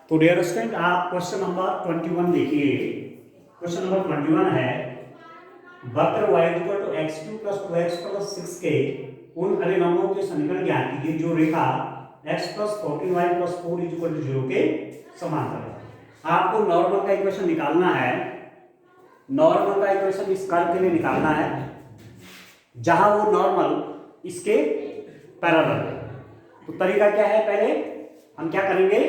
तो dear student आप question number 21 देखिए। क्वेश्चन नंबर 21 है वक्र y = x2 + 2x + 6 के उन अभिलंबों के समीकरण ज्ञात कीजिए जो रेखा x + 14y + 4 = 0 के समांतर है। आपको नॉर्मल का इक्वेशन निकालना है। नॉर्मल का इक्वेशन इस कर्व के लिए निकालना है जहां वो नॉर्मल इसके पैरेलल है। तो तरीका क्या है, पहले हम क्या करेंगे,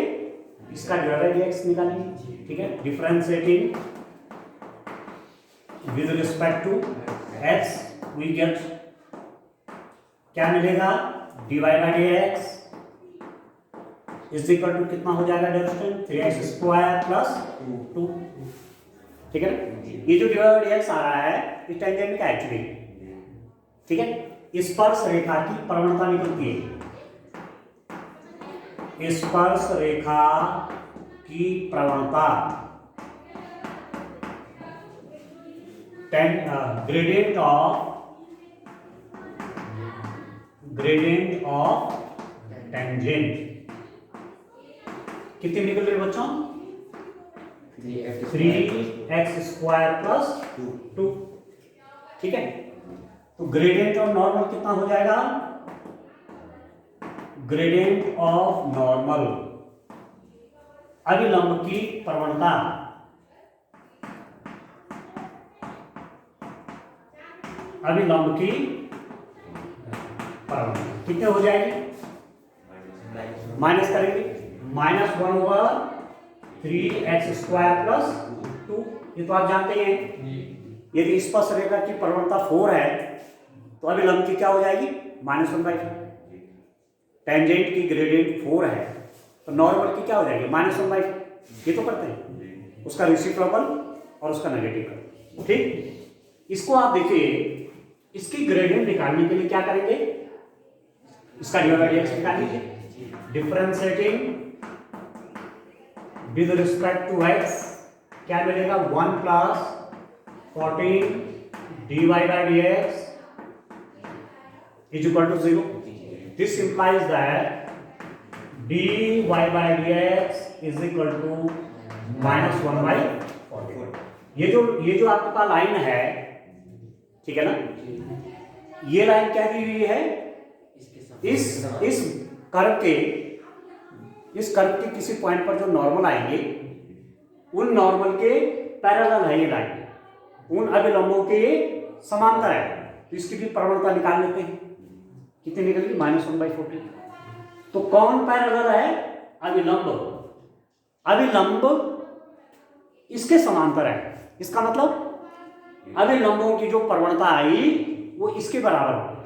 इसका dx निकालेंगे, ठीक है। Differentiating with respect to x we get क्या मिलेगा, dy/dx इज इक्वल टू कितना हो जाएगा डिस्टेंस 3x² + 2, ठीक है ना। ये जो dy/dx आ रहा है इस टेंजेंट का एक्चुअली, ठीक है। स्पर्श रेखा की प्रवणता निकलती है, स्पर्श रेखा की प्रवणता ग्रेडियंट ऑफ टेंजेंट कितनी निकल रही है बच्चों, 3x² + 2, ठीक है। तो ग्रेडियंट ऑफ नॉर्मल कितना हो जाएगा, ग्रेडियंट ऑफ नॉर्मल अभिलंब की प्रवणता कितने हो जाएगी, माइनस करेंगे, -1/3x² + 2। ये तो आप जानते हैं, यदि स्पर्श रेखा की प्रवणता 4 है तो अभिलंब की क्या हो जाएगी, -1/4। टेंजेंट की ग्रेडियंट 4 है तो नॉर्मल की क्या हो जाएगी, -1/4। ये तो करते हैं, उसका रेसिप्रोकल और उसका नेगेटिव, ठीक। इसको आप देखिए, इसकी ग्रेडियंट निकालने के लिए क्या करेंगे, इसका dy/dx निकाल लीजिए। Differentiating with respect to x क्या मिलेगा, 1 + 14 dy/dx = 0। This implies that dy/dx = -1/14। ये जो आपके पास लाइन है, ठीक है ना, ये लाइन क्या दी हुई है, इस कर्व के किसी पॉइंट पर जो नॉर्मल आएंगे उन नॉर्मल के पैरेलल है ये लाइन, उन अभिलंबों के समांतर है। तो इसकी भी प्रवणता निकाल लेते हैं, कितनी निकलेगी, -1/14। तो कौन पैरेलल है, अभिलंब इसके समांतर है। इसका मतलब अभिलंबों की जो प्रवणता आई वो इसके बराबर होगी,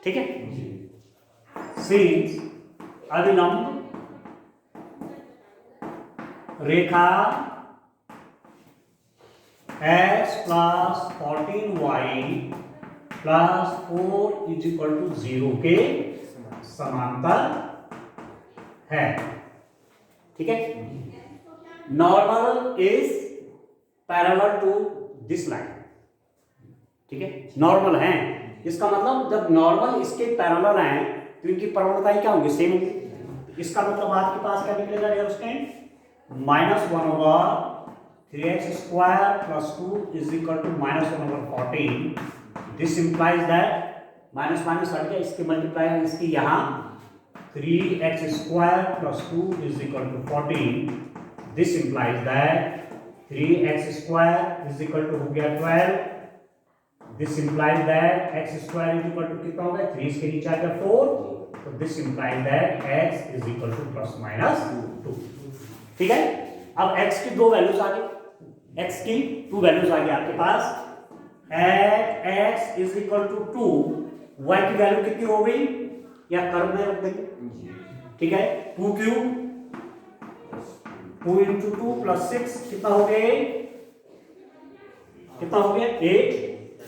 ठीक है। सिंस अभिलंब रेखा x + 14y + 4 = 0 के समांतर है, ठीक है। Normal is parallel to this line, ठीक है। नॉर्मल है, इसका मतलब जब नॉर्मल इसके पैरेलल हैं तो इनकी प्रवणताएं क्या होंगी, सेम होंगी। इसका मतलब आपके पास क्या निकलेगा dear student, -1/3x² + 2 = -1/14। This implies that minus हट गया, इसके मल्टीप्लाई इसकी यहाँ 3x² + 2 = 14। This implies that 3x² हो गया 12। दिस इंप्लाइज दैट x² कितना हो गया, 3 इसके नीचे आ गया 4। तो दिस इंप्लाइज दैट x ± 2, ठीक है। अब x की 2 वैल्यूज आ गई, x की 2 वैल्यूज आ गई आपके पास। एट x = 2 y की वैल्यू कितनी हो गई, या कर्व में रख देंगे, ठीक है। 2 × 2 + 6 कितना हो गया, 8,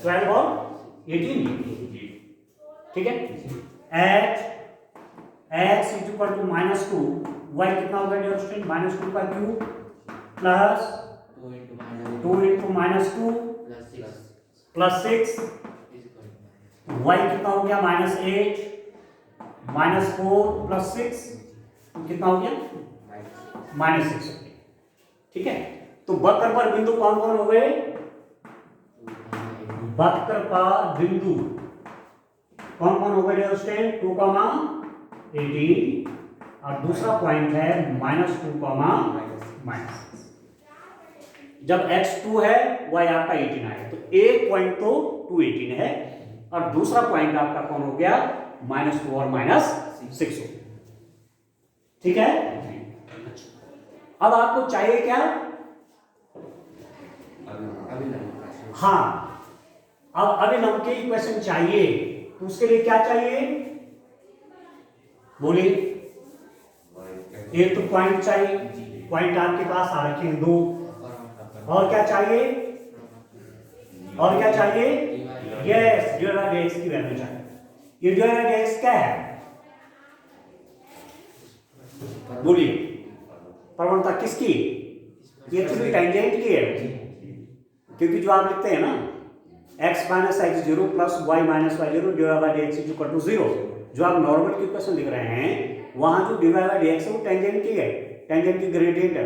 12 और 18, ठीक है। एट x = -2 y कितना हो गया डियर स्टूडेंट, -2 का क्यूब प्लस 2 × -2 + 6 y कितना हो गया, -8 -4 + 6 कितना हो गया, -6 हो गया। ठीक है, तो वक्र पर बिंदु कौन कौन हो गए? वक्र पर बिंदु कौन कौन हो गए स्टूडेंट? 2,18 और दूसरा पॉइंट है -2, जब x2 है y आपका 18 आए तो एक पॉइंट तो 218 है और दूसरा पॉइंट आपका कौन हो गया? -2 और -6 हो गया। ठीक है, अब आपको चाहिए क्या? हाँ, अब अभिलंब के इक्वेशन चाहिए, तो उसके लिए क्या चाहिए? बोलिए। एक तो पॉइंट चाहिए, पॉइंट आपके पास आ रखे हैं 2, और क्या चाहिए? और क्या चाहिए? यस, dx की वैल्यू चाहिए। ये dx क्या है? बोलिए, प्रवणता किसकी? ये एक्चुअली टेंजेंट की है, क्योंकि जो आप लिखते हैं ना x minus x zero plus y minus y zero divide by dx equal to 0, जो आप नॉर्मल की इक्वेशन लिख रहे हैं वहां जो डिवाइड बाई dx है वो टेंजेंट की है, टेंजेंट की ग्रेडियंट है,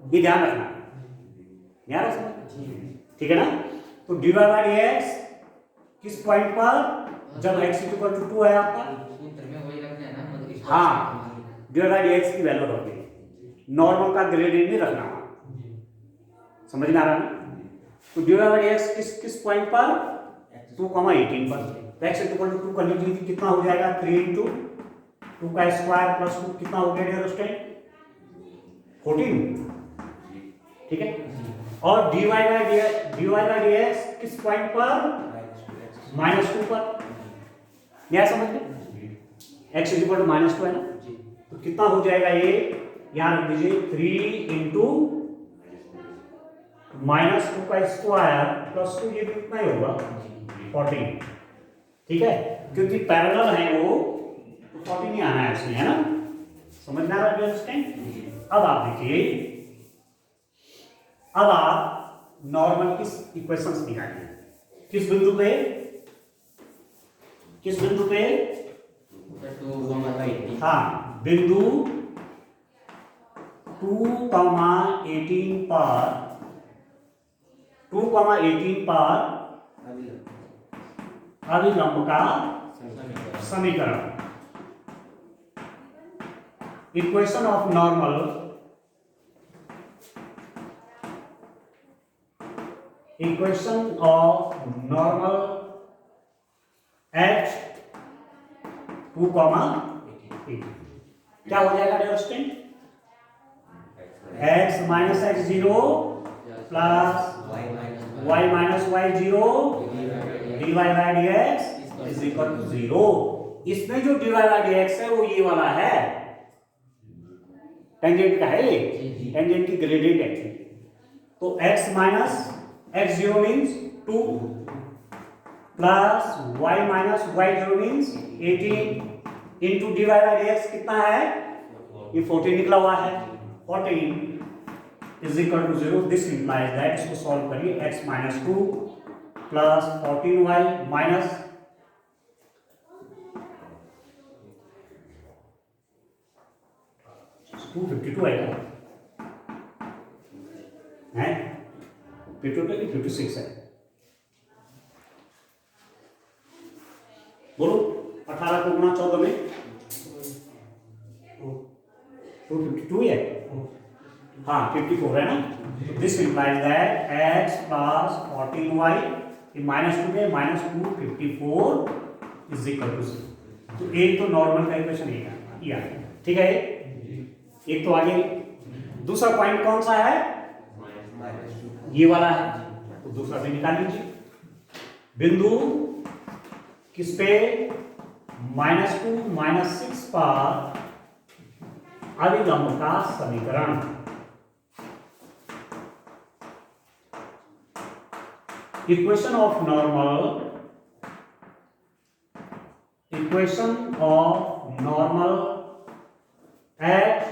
ये ध्यान रखना, ध्यान रखना। ठीक है ना, तो डिवाइड बाई dx किस पॉइंट पर? जब x इक्वल टू 2 है आपका, हाँ, डिवाइड बाई dx की वैल्यू रखनी, नॉर्मल का ग्रेडियंट नहीं रखना, समझ में आ रहा है? तो डिवाइड बाई dx किस पॉइंट पर? 2,18 पर। तो x इक्वल टू 2 कर लीजिए, कितना हो जाएगा? 3 इंटू 2 का स्क्वायर प्लस 2 कितना हो गया डियर स्टूडेंट? 14। ठीक है, और dy बाई dx किस पॉइंट पर? -2 पर। क्या समझ में? x इक्वल टू -2 है ना, तो कितना हो जाएगा ये? यहां रख दीजिए 3 इंटू -2 का स्क्वायर प्लस 2, ये भी कितना ही होगा? 14। ठीक है, क्योंकि पैरेलल है वो, तो 14 ही आना है इसमें, है ना? समझ में आ रहा है? अब आप देखिए, अब आप नॉर्मल की इक्वेशंस निकालिए। किस बिंदु पे? किस बिंदु पे? हाँ, बिंदु 2,18 पर, 2,18 पर अभिलंब का समीकरण, equation of normal, equation of normal at 2,18 क्या हो जाएगा dear student? x minus x zero plus y minus y zero divide by dx is equal to 0। इसमें जो डिवाइड बाई dx है वो ये वाला है, टेंजेंट का है, ये टेंजेंट की ग्रेडियंट एक्चुअली। तो x minus x zero means 2 plus y minus y zero means 18 into divide by dx कितना है? ये 14 निकला हुआ है, 14 is equal to 0। This implies that, इसको सॉल्व करिए, x minus 2 plus 14y minus 252 आएगा, है 56 है, बोलो 18 को गुणा 14 में 252 है, हाँ 54 है ना। तो this implies that x plus 14y minus 2 में माइनस 254 इज इक्वल टू 0। तो एक तो नॉर्मल का इक्वेशन ये आ, ठीक है, एक तो आगे। दूसरा पॉइंट कौन सा है? ये वाला है, तो दूसरा भी निकाल लीजिए। बिंदु किस पे? -2 -6 पर अभिलंब का समीकरण, equation of normal, equation of normal eight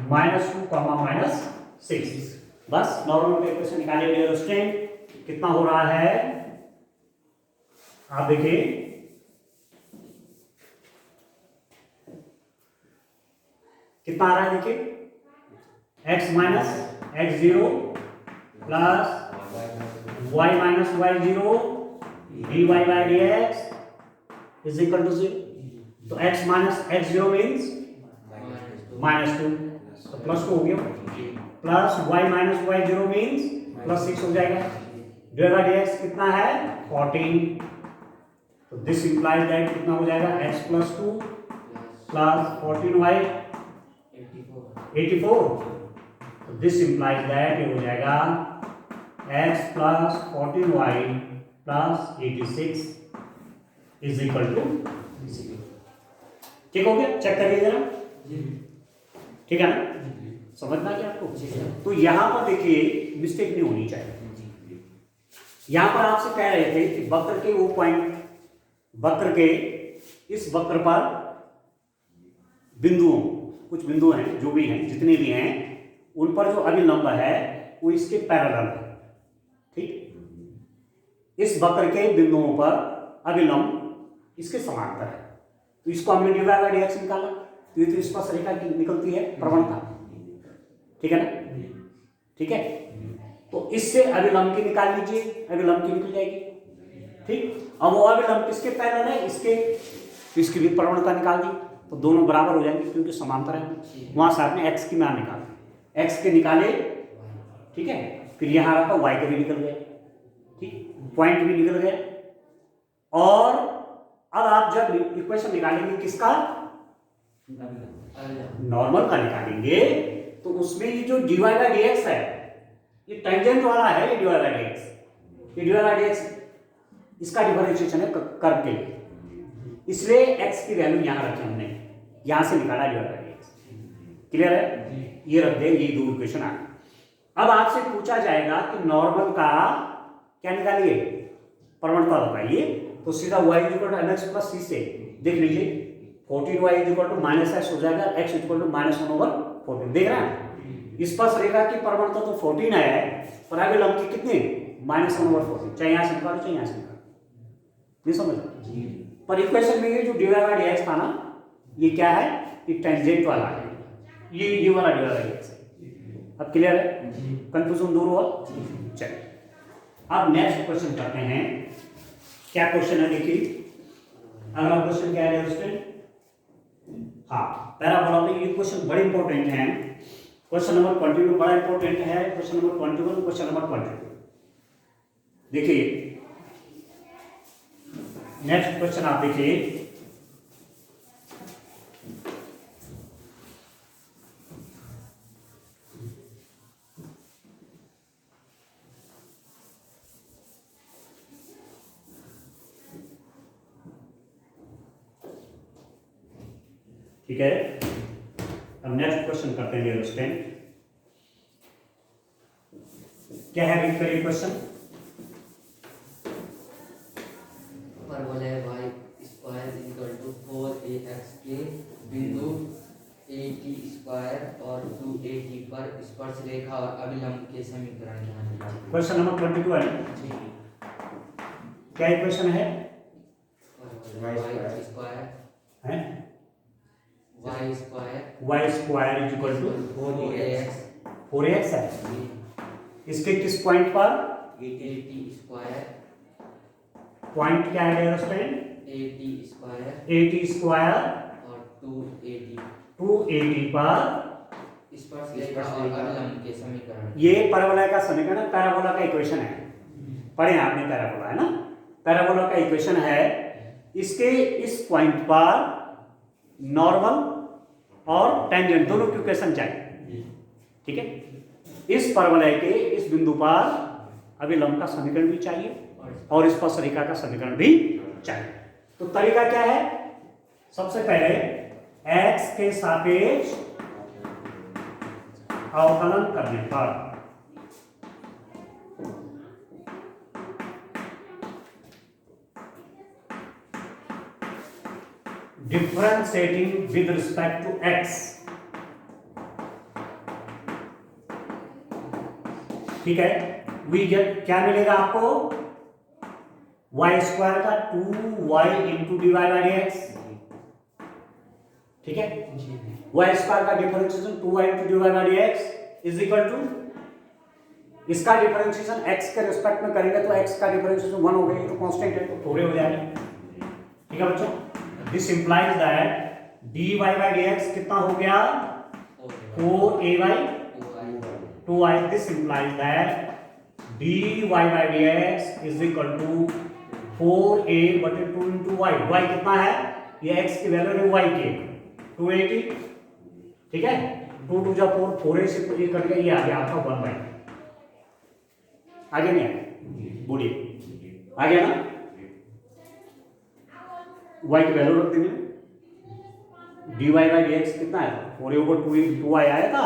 -2, -6। बस नॉर्मल का इक्वेशन निकालिए डियर स्टूडेंट। कितना हो रहा है आप देखिए, कितना आ रहा है देखिए, x minus x zero plus y minus y zero dy by d x is equal to 0। तो x minus x zero means -2, तो +2 हो गया, plus y minus y zero means +6 हो जाएगा, dy बाई डी एक्स कितना है 14। तो this implies that कितना हो जाएगा x प्लस 2 प्लस 14y 84। तो दिस इंप्लाइज दैट ये हो जाएगा x plus 14y plus 86 is equal to 0। ठीक हो गया, चेक करिए जरा, ठीक है ना, समझना क्या आपको। तो यहां पर देखिए मिस्टेक नहीं होनी चाहिए। यहां पर आपसे कह रहे थे कि वक्र के वो पॉइंट, वक्र के इस वक्र पर बिंदुओं, कुछ बिंदु हैं जो भी हैं, जितने भी हैं, उन पर जो अभिलंब है वो इसके पैरेलल है। ठीक, इस वक्र के बिंदुओं पर अभिलंब इसके समांतर है। तो इसको हमने dy बाई dx निकाला, तो ये तो स्पर्श रेखा की निकलती है प्रवणता, ठीक है ना, ठीक है। तो इससे अभिलंब की निकाल लीजिए, अभिलंब की निकल जाएगी। ठीक, अब वो अभिलंब किसके पैरेलल है, इसके, तो इसकी भी प्रवणता निकाल दी, तो दोनों बराबर हो जाएंगे क्योंकि समांतर है। वहां से आपने x की मान निकाल, x के निकाले, ठीक है, फिर यहां रखा y के भी निकल गए, ठीक, पॉइंट भी निकल गए। और अब आप जब इक्वेशन निकालेंगे किसका, नॉर्मल का निकालेंगे, तो उसमें ये जो dy बाई dx है ये टेंजेंट वाला है, ये dy बाई dx, ये dy बाई dx इसका डिफरेंशिएशन है कर्व के लिए, इसलिए x की वैल्यू यहां रखी हमने, यहां से निकाला dy बाई dx। क्लियर है, ये रख दे, ये दो इक्वेशन आ गए। अब आपसे पूछा जाएगा कि नॉर्मल का क्या निकालिए, प्रवणता बताइए, तो सीधा y equal to mx plus c से देख लीजिए, 14y इक्वल टू -s हो जाएगा, x इक्वल टू -1/14। देख रहे हैं, स्पर्श रेखा की प्रवणता तो 14 है, पर अभिलंब की कितनी, -1/14। चाहे यहां से निकालो चाहे यहां से निकालो, नहीं समझ पर इक्वेशन में ये जो dy बाई dx था ना, ये क्या है, ये टेंजेंट वाला है, ये वाला dy बाई dx है। अब क्लियर है, कंफ्यूजन दूर हुआ। चलिए अब नेक्स्ट क्वेश्चन करते हैं। क्या क्वेश्चन है देखिए, अगला क्वेश्चन क्या है स्टूडेंट, हाँ पैराबोला में ये क्वेश्चन बड़े इंपॉर्टेंट हैं। क्वेश्चन नंबर 22 बड़ा इंपॉर्टेंट है, क्वेश्चन नंबर 21, क्वेश्चन नंबर 22। देखिए नेक्स्ट क्वेश्चन आप देखिए, ठीक है। अब नेक्स्ट क्वेश्चन करते हैं डियर स्टूडेंट, क्या है, रीड करिए क्वेश्चन। परवलय y square equal to 4ax के बिंदु at स्क्वायर और 2at पर स्पर्श रेखा और अभिलंब के समीकरण ज्ञात कीजिए। क्वेश्चन नंबर 22 है, क्या इक्वेशन है, y स्क्वायर है y square is equal to 4ax है, इसके किस पॉइंट पर, at स्क्वायर पॉइंट क्या है डियर स्टूडेंट, at स्क्वायर और 2at 280 पर स्पर्श रेखा और अभिलंब के समीकरण। ये पैराबोला का समीकरण, पैराबोला का इक्वेशन है, पढ़े आपने पैराबोला है ना, पैराबोला का इक्वेशन है। इसके इस पॉइंट पर नॉर्मल और टेंजेंट दोनों की इक्वेशन चाहिए, ठीक है। इस परवलय के इस बिंदु पर अभिलंब का समीकरण भी चाहिए और स्पर्श रेखा का समीकरण भी चाहिए। तो तरीका क्या है, सबसे पहले x के सापेक्ष अवकलन करने पर differentiating with respect to x, ठीक है, वी गेट क्या मिलेगा आपको, y स्क्वायर का 2y into dy by dx, ठीक है। वाई स्क्वायर का differentiation 2y into dy by dx is equal to, इसका डिफरेंशिएशन x के रिस्पेक्ट में करेंगे तो x का डिफरेंशिएशन 1 हो गया, तो कांस्टेंट है तो थोड़े हो जाएंगे। ठीक है बच्चों, this implies that dy by dx कितना हो गया 4a by 2y। This implies that dy by dx is equal to 4a बटे 2 इंटू y। y कितना है, ये x की वैल्यू है y के 280। ठीक है, 2 2 जा 4, 4a से तो ये कट गया, ये आ गया आपका 1 बाई, आगे नहीं आया, बोलिए आ गया ना। y की वैल्यू रख देंगे, dy बाई dx कितना है 4a ओवर 2y आया था,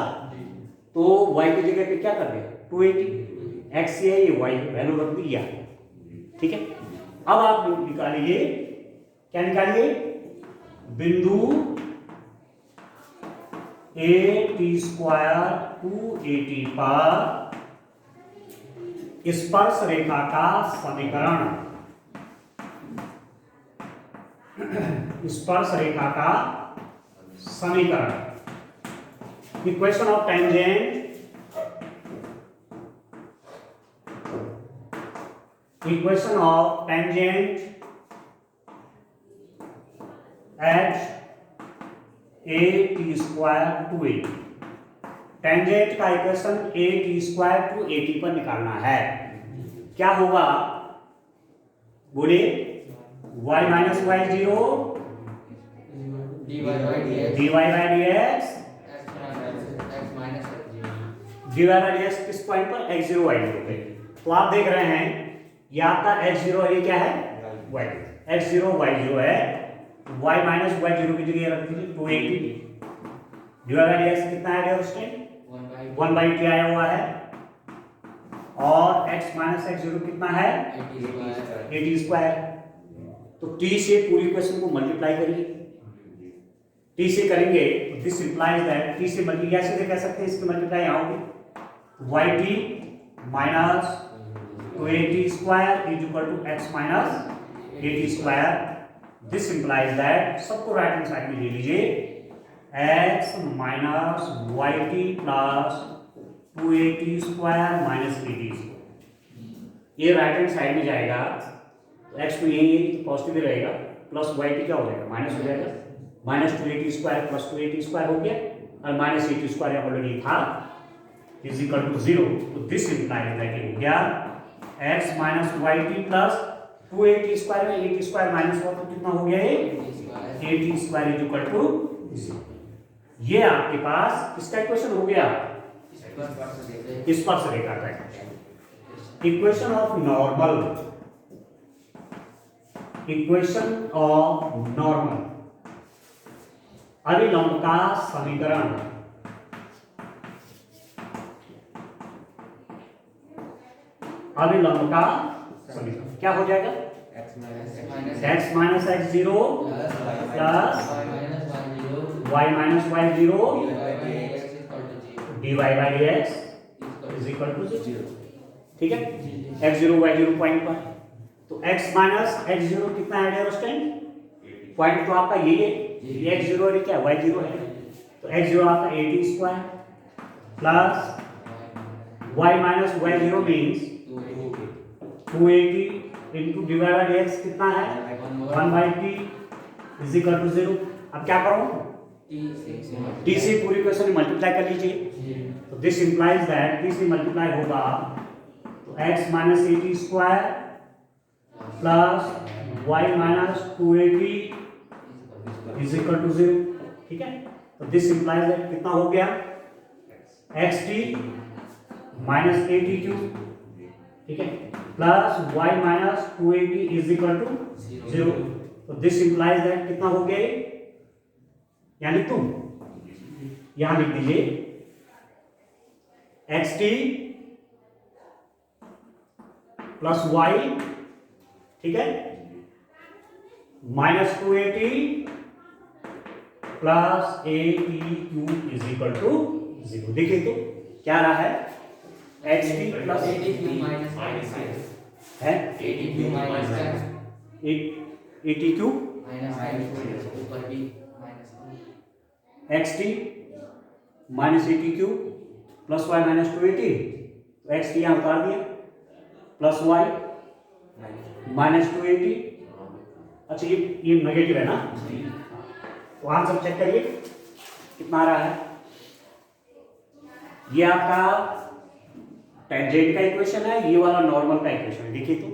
तो y की जगह पे क्या कर दिया 280, x ये y की वैल्यू रख दिया। ठीक है, अब आप निकालिए, क्या निकालिए, बिंदु a t स्क्वायर 280 पर स्पर्श रेखा का समीकरण, स्पर्श रेखा का समीकरण, equation of tangent, equation of tangent at a t square two 80। Tangent का equation a t square two 80 पर निकालना है। क्या होगा बोलिए, y minus y zero dy by dx dy by dx, dy by dx किस पॉइंट पर x0 y0 पे। तो आप देख रहे हैं ये आपका x0 और ये क्या है y, x0 y0 है, y माइनस y0 की जगह रख दीजिए 280, dy बाई dx कितना है उस टाइम 1 बाई t आया हुआ है, और x माइनस x0 कितना है 80 स्क्वायर। तो t से पूरी इक्वेशन को मल्टीप्लाई करिए, t से करेंगे तो दिस इंप्लाइज दैट t से मल्टीप्लाई ऐसे कह सकते हैं, इसके मल्टीप्लाई यहाँ होगी yt minus 280 square is equal to x minus 80 square. This implies that, सबको राइट हैंड साइड में ले लीजिए, x minus yt plus 280 square minus 80 square, ये राइट हैंड साइड में जाएगा तो x तो यही है पॉजिटिव रहेगा, प्लस yt क्या हो जाएगा माइनस हो जाएगा, माइनस 280 स्क्वायर प्लस 280 स्क्वायर हो गया, और माइनस 80 स्क्वायर ऑलरेडी था इज इक्वल टू 0। तो दिस इंप्लाइज दैट हो गया x minus yt plus 280 square में 80 स्क्वायर माइनस हुआ तो कितना हो गया ये 80 स्क्वायर इज इक्वल टू 0। ये आपके पास किसका इक्वेशन हो गया, स्पर्श रेखा का equation of normal, equation of normal, अभिलंब का समीकरण, अभिलंब का समीकरण क्या हो जाएगा x minus x0 plus y minus y0 dy by dx is equal to 0। ठीक है, x0 y0 पॉइंट पर, तो x माइनस x0 कितना है उस टाइम, पॉइंट तो आपका ये x0 और ये क्या y0 है, तो x0 आपका 80 square plus y minus y0 means 280 into dy by dx कितना है 1 by t is equal to 0। अब क्या करो, t से पूरी इक्वेशन मल्टीप्लाई कर लीजिए, तो दिस इंप्लाइज दैट t से मल्टीप्लाई होगा तो x minus 80 square plus y minus 280 is equal to 0। ठीक है, तो दिस इंप्लाइज दैट कितना हो गया xt माइनस 80 क्यूब, ठीक है, plus y minus 280 is equal to 0। तो दिस इंप्लाइज दैट कितना हो गया, यहां लिख दूं, यहां लिख दीजिए xt प्लस y, ठीक है, minus 280 plus 80 cube is equal to 0। देखिए तो क्या रहा है xt प्लस 80 क्यूब माइनस है 80 क्यूब माइनस 80 क्यूब माइनस ऊपर भी minus x t minus a t q plus y minus 280, तो एक्स टी यहाँ उतार दिया प्लस वाई माइनस 280। अच्छा ये नेगेटिव है ना, तो आंसर चेक करिए कितना आ रहा है। ये आपका टेंजेंट का इक्वेशन है, ये वाला नॉर्मल का इक्वेशन है। देखिए तो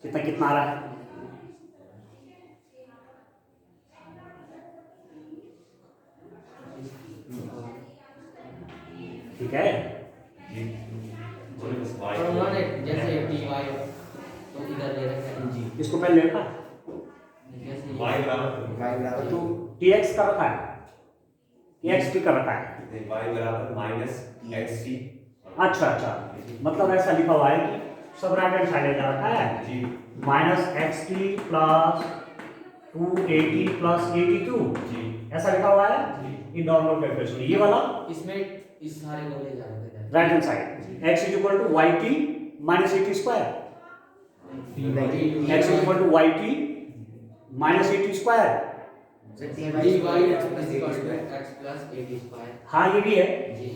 कितना कितना आ रहा है। ठीक है, और उन्होंने जैसे dy तो इधर ले रखा है जी, इसको पहले लिखा जैसे y बराबर तो dx का रखा है, xt का रखा है। y बराबर माइनस एक्स टी। अच्छा अच्छा, मतलब ऐसा लिखा हुआ है कि सब राइट हैंड साइड जा रखा है जी minus x t plus 280 plus 82, जी ऐसा लिखा हुआ है ये नॉर्मल कैलकुलेशन। ये वाला इसमें इस सारे को ले जा रहा है right hand side x is equal to y t minus a t square, x is equal to y t minus a t square. dy x plus 80 square हाँ ये भी है, जी।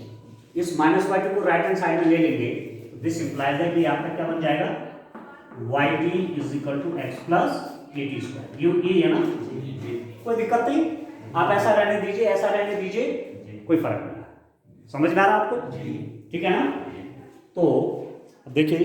इस माइनस वाई टी को राइट हैंड साइड में ले लेंगे, दिस इंप्लाइज है कि आपका क्या बन जाएगा y t is equal to x plus a t square. ये है ना, कोई दिक्कत नहीं, आप ऐसा रहने दीजिए ऐसा रहने दीजिए, कोई फर्क नहीं। समझ में आ रहा आपको? ठीक है ना। तो देखिए